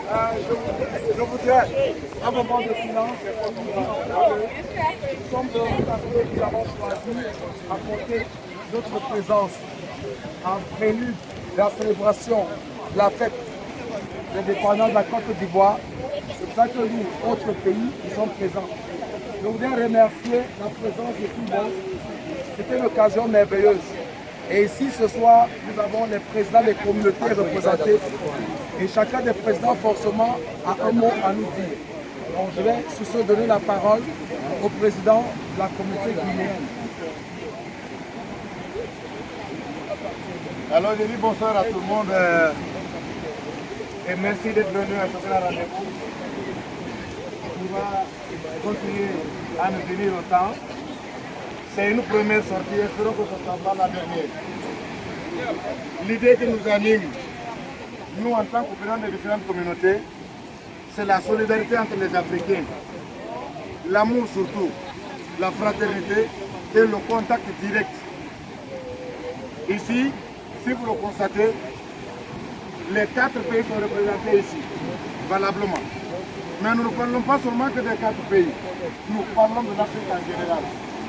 Je voudrais un moment de silence. Nous sommes de l'Assemblée qui avons choisi d'apporter notre présence en prélude de la célébration de la fête des dépendants de la Côte d'Ivoire. C'est pour ça que nous, autres pays, nous sommes présents. Je voudrais remercier la présence de tout le monde. C'était une occasion merveilleuse. Et ici, ce soir, nous avons les présidents des communautés représentés. Et chacun des présidents, forcément, a un mot à nous dire. Donc, je vais sur ce donner la parole au président de la communauté guinéenne. Alors, je dis bonsoir à tout le monde et merci d'être venu à ce grand rendez-vous. On va continuer à nous tenir au temps. C'est une première sortie, espérons que ce sera la dernière. L'idée qui nous anime, nous en tant que présidents des différentes communautés, c'est la solidarité entre les Africains, l'amour surtout, la fraternité et le contact direct. Ici, si vous le constatez, les 4 pays sont représentés ici, valablement. Mais nous ne parlons pas seulement que des 4 pays, nous parlons de l'Afrique en général.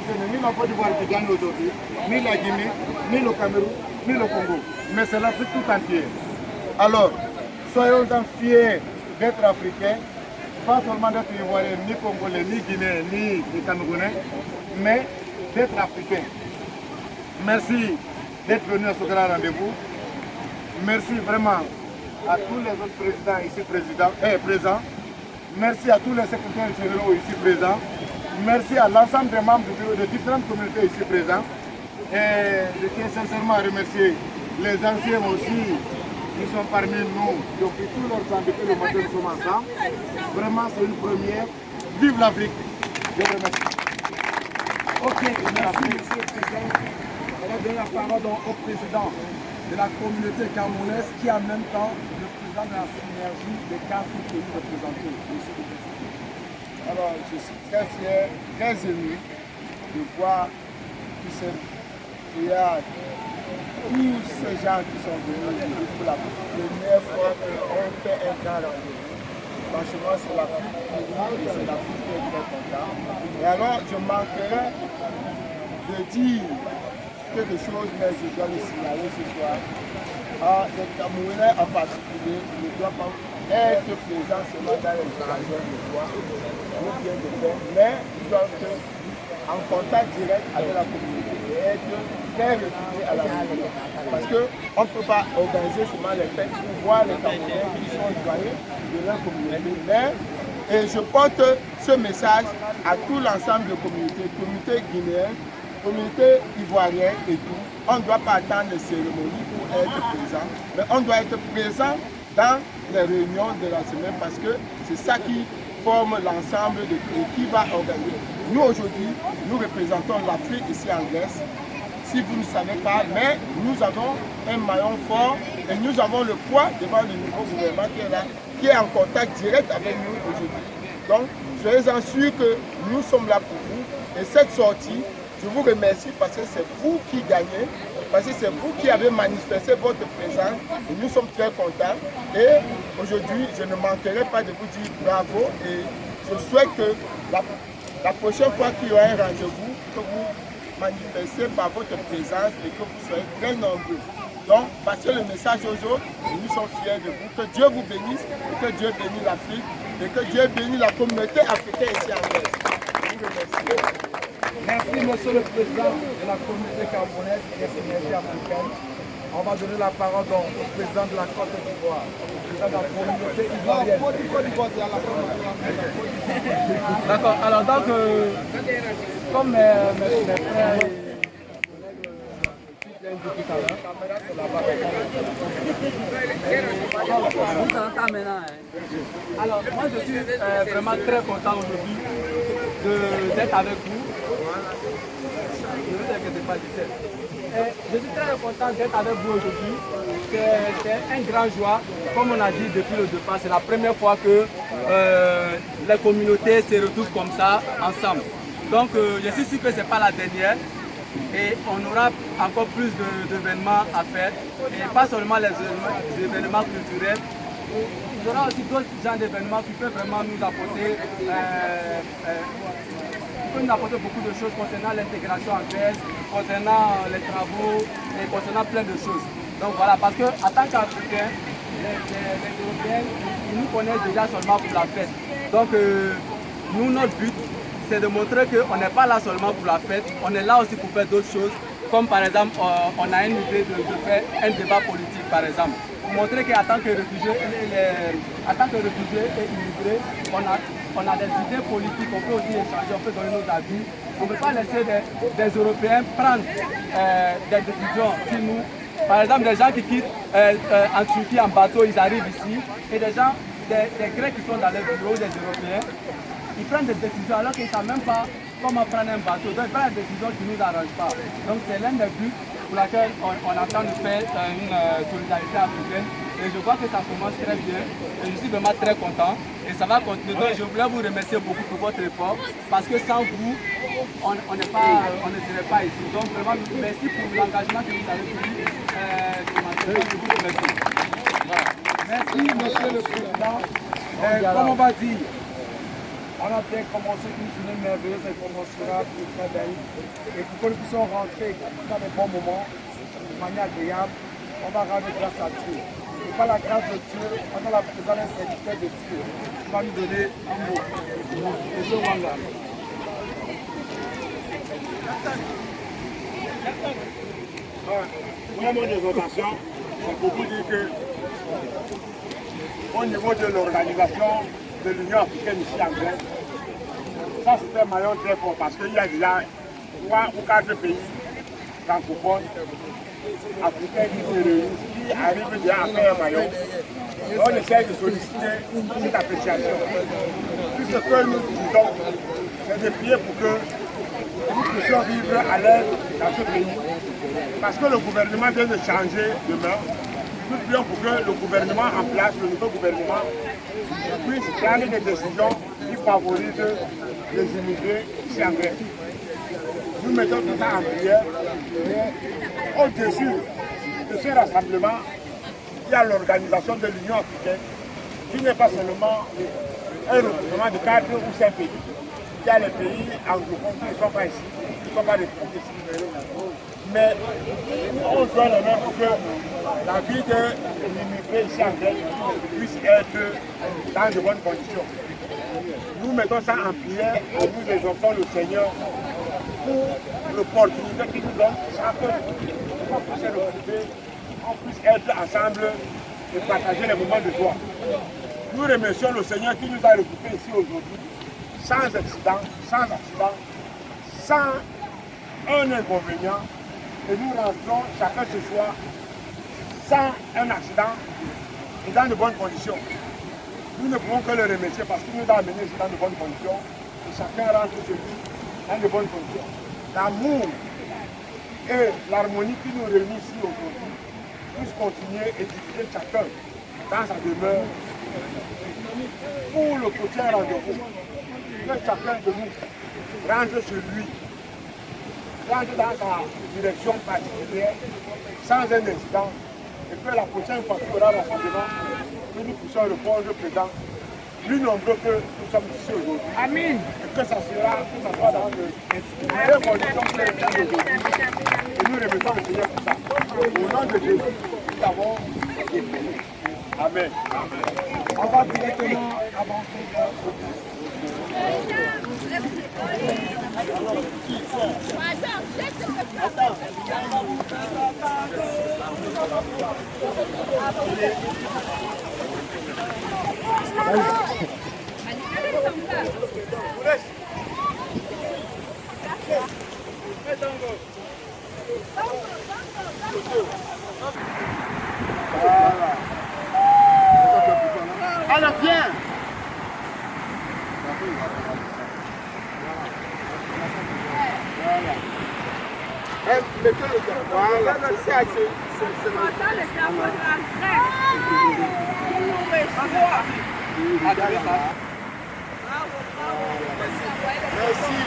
Ce n'est ni la Côte d'Ivoire qui gagne aujourd'hui, ni la Guinée, ni le Cameroun, ni le Congo, mais c'est l'Afrique tout entière. Alors, soyons-en fiers d'être africains, pas seulement d'être ivoiriens, ni congolais, ni guinéens, ni camerounais, mais d'être africains. Merci d'être venu à ce grand rendez-vous. Merci vraiment à tous les autres présidents ici présents. Merci à tous les secrétaires généraux ici présents. Merci à l'ensemble des membres de différentes communautés ici présents. Et je tiens sincèrement à remercier les anciens aussi qui sont parmi nous depuis tout leur temps, depuis le matin nous sommes ensemble. Vraiment c'est une première. Vive l'Afrique. Je vous remercie. Ok, merci Monsieur le Président. On va donner la parole au président de la communauté camerounaise qui est en même temps le président de la synergie des 4 pays représentés. Monsieur le Président. Alors je suis très fier, très ému de voir qu'il y a tous ces gens qui sont venus pour la première fois qu'on fait un grand rendez-vous. Franchement, c'est l'Afrique et c'est l'Afrique qui est très content. Et alors, je manquerai de dire quelque chose, mais je dois le signaler ce soir. Les Camerounais en particulier ne doivent pas être présents seulement dans les occasions de foi ou bien de paix, mais ils doivent être en contact direct avec la communauté et être très réputés à la communauté. Parce qu'on ne peut pas organiser seulement les fêtes pour voir les Camerounais qui sont joyeux de leur communauté. Mais, et je porte ce message à tout l'ensemble de communautés guinéennes, communautés ivoiriennes et tout. On ne doit pas attendre les cérémonies pour être présent, mais on doit être présent dans les réunions de la semaine parce que c'est ça qui forme l'ensemble de qui va organiser. Nous aujourd'hui, nous représentons l'Afrique ici en Grèce. Si vous ne savez pas, mais nous avons un maillon fort et nous avons le poids devant le nouveau gouvernement qui est là, qui est en contact direct avec nous aujourd'hui. Donc, soyez-en sûrs que nous sommes là pour vous. Et cette sortie, je vous remercie parce que c'est vous qui gagnez, parce que c'est vous qui avez manifesté votre présence et nous sommes très contents. Et aujourd'hui, je ne manquerai pas de vous dire bravo et je souhaite que la prochaine fois qu'il y aura un rendez-vous, que vous manifestez par votre présence et que vous soyez très nombreux. Donc, passez le message aux autres et nous sommes fiers de vous. Que Dieu vous bénisse et que Dieu bénisse l'Afrique et que Dieu bénisse la communauté africaine ici en Grèce. Je vous remercie. Merci Monsieur le Président de la communauté camerounaise et des synergies africaines. On va donner la parole au président de la Côte d'Ivoire, au président de la communauté ivoirienne. D'accord, alors donc, comme mes frères alors, moi je suis vraiment très content aujourd'hui d'être avec vous. Ne vous inquiétez pas, je suis très content d'être avec vous aujourd'hui. C'est un grand joie. Comme on a dit depuis le départ, c'est la première fois que les communautés se retrouvent comme ça, ensemble. Donc je suis sûr que ce n'est pas la dernière. Et on aura encore plus d'événements à faire. Et pas seulement les événements culturels. il y aura aussi d'autres genres d'événements qui peuvent vraiment nous apporter, beaucoup de choses concernant l'intégration en Grèce, concernant les travaux et concernant plein de choses. Donc voilà, parce qu'en tant qu'Africains, les Européens, ils nous connaissent déjà seulement pour la fête. Donc nous, notre but, c'est de montrer qu'on n'est pas là seulement pour la fête, on est là aussi pour faire d'autres choses, comme par exemple, on a une idée de faire un débat politique, par exemple, pour montrer qu'en tant que réfugiés et immigrés, on a des idées politiques, on peut aussi échanger, on peut donner nos avis. On ne peut pas laisser des Européens prendre des décisions sur nous. Par exemple, des gens qui quittent en Turquie en bateau, ils arrivent ici, et des gens, des Grecs qui sont dans les bureaux des Européens, ils prennent des décisions alors qu'ils ne savent même pas comment prendre un bateau. Donc ils prennent des décisions qui ne nous arrangent pas. Donc c'est l'un des buts pour lesquels on entend de faire une solidarité africaine. Et je vois que ça commence très bien. Et je suis vraiment très content. Et ça va continuer. Donc je voulais vous remercier beaucoup pour votre effort. Parce que sans vous, on ne serait pas ici. Donc vraiment, merci pour l'engagement que vous avez pris. Merci, monsieur le président. Comme on va dire, on a bien commencé une journée merveilleuse et on commencera très belle. Et pour que nous puissions rentrer dans des bons moments, de manière agréable, on va rendre grâce à Dieu. Et par la grâce de Dieu, on a la présence de Dieu qui va nous donner un mot. Et ce Wanga. Mon mot de votation, c'est pour vous dire que au niveau de l'organisation de l'Union africaine ici en Grèce, ça c'est un maillon très fort parce qu'il y a déjà 3 ou 4 pays francophones africains qui arrivent déjà à faire un maillon. On essaie de solliciter cette appréciation. Tout ce que nous disons, c'est de prier pour que nous puissions vivre à l'aise dans ce pays. Parce que le gouvernement vient de changer demain. Nous prions pour que le gouvernement en place, le nouveau gouvernement, puisse prendre des décisions qui favorisent les immigrés ici en Grèce. Nous mettons tout ça en prière. Et au-dessus de ce rassemblement, il y a l'organisation de l'Union africaine, qui n'est pas seulement un regroupement de 4 ou 5 pays. Il y a les pays anglophones qui ne sont pas ici, qui ne sont pas des pays ici. Mais on doit le même pour que la vie de l'immigré ici en Grèce puisse être dans de bonnes conditions. Nous mettons ça en prière et nous exhortons le Seigneur pour l'opportunité qu'il nous donne chacun pour puisse se retrouver, on puisse être ensemble et partager les moments de joie. Nous remercions le Seigneur qui nous a regroupés ici aujourd'hui, sans accident, sans un inconvénient. Et nous rentrons chacun ce soir sans un accident et dans de bonnes conditions. Nous ne pouvons que le remercier parce qu'il nous a amenés ici dans de bonnes conditions et chacun rentre chez lui dans de bonnes conditions. L'amour et l'harmonie qui nous réunit ici aujourd'hui puissent continuer et éduquer chacun dans sa demeure pour le prochain rendez-vous. Que chacun de nous rentre chez lui, rentre dans sa direction particulière, sans un incident, et que la prochaine fois qu'il y aura rassemblement, que nous puissions répondre présent, plus nombreux que nous sommes ici aujourd'hui. Amen. Et que ça soit dans de meilleures conditions que les temps d'aujourd'hui. Et nous remettons le Seigneur pour ça. Au nom de Jésus, nous avons été bénis. Amen. On va directement avancer. Alors viens. Mettez le gars. Voilà, c'est assez. C'est le Merci.